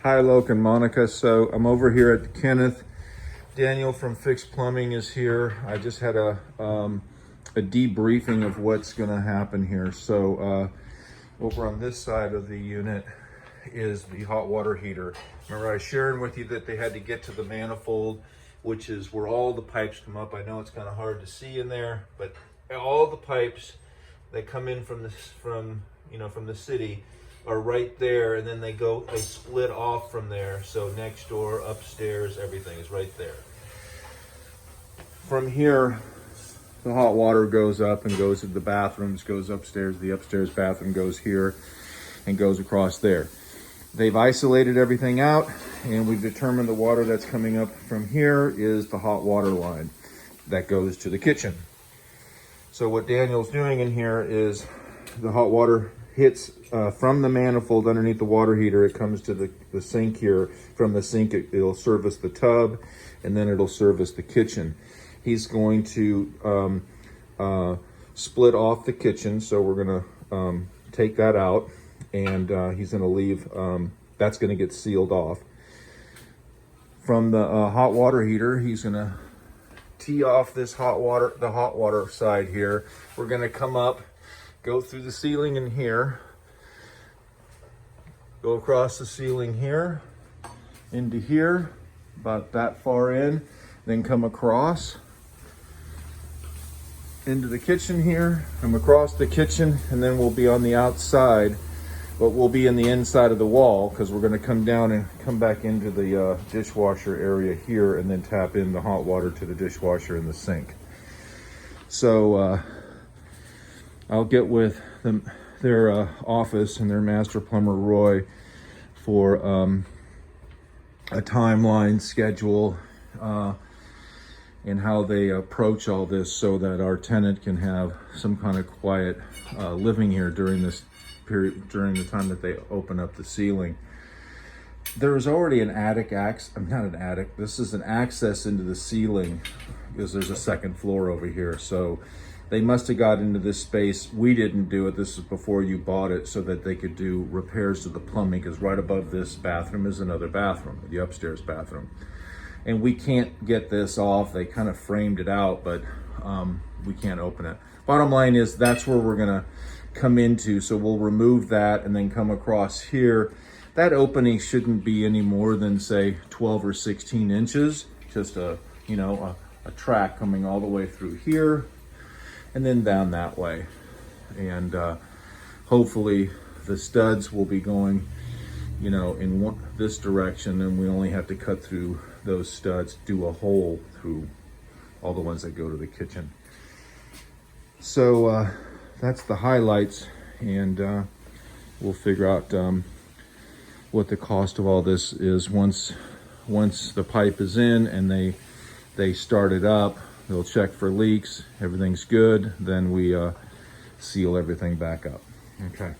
Hi, Loke and Monica. So I'm over here at Kenneth. Daniel from Fixed Plumbing is here. I just had a debriefing of what's going to happen here. So over on this side of the unit is the hot water heater. Remember I was sharing with you that they had to get to the manifold, which is where all the pipes come up. I know it's kind of hard to see in there, but all the pipes that come in from the city are right there, and then they split off from there. So next door, upstairs, everything is right there. From here, the hot water goes up and goes to the bathrooms, goes upstairs. The upstairs bathroom goes here and goes across there. They've isolated everything out, and we've determined the water that's coming up from here is the hot water line that goes to the kitchen. So what Daniel's doing in here is the hot water hits from the manifold underneath the water heater. It comes to the sink here. From the sink, it'll service the tub, and then it'll service the kitchen. He's going to split off the kitchen, so we're going to take that out, and he's going to leave, that's going to get sealed off. From the hot water heater, he's going to tee off this the hot water side here. We're going to come up, go through the ceiling in here, go across the ceiling here, into here, about that far in, then come across into the kitchen here, come across the kitchen, and then we'll be on the outside, but we'll be in the inside of the wall because we're going to come down and come back into the dishwasher area here, and then tap in the hot water to the dishwasher and the sink. So I'll get with their office and their master plumber, Roy, for a timeline schedule and how they approach all this so that our tenant can have some kind of quiet living here during this period, during the time that they open up the ceiling. There is already an attic not an attic, this is an access into the ceiling because there's a second floor over here. So they must have got into this space. We didn't do it. This is before you bought it, so that they could do repairs to the plumbing, because right above this bathroom is another bathroom, the upstairs bathroom. And we can't get this off. They kind of framed it out, but we can't open it. Bottom line is that's where we're gonna come into. So we'll remove that and then come across here. That opening shouldn't be any more than, say, 12 or 16 inches. Just a track coming all the way through here and then down that way. And hopefully the studs will be going, in this direction, and we only have to cut through those studs, do a hole through all the ones that go to the kitchen. So that's the highlights, and we'll figure out what the cost of all this is once the pipe is in and they start it up. They'll check for leaks. Everything's good. Then we seal everything back up. Okay.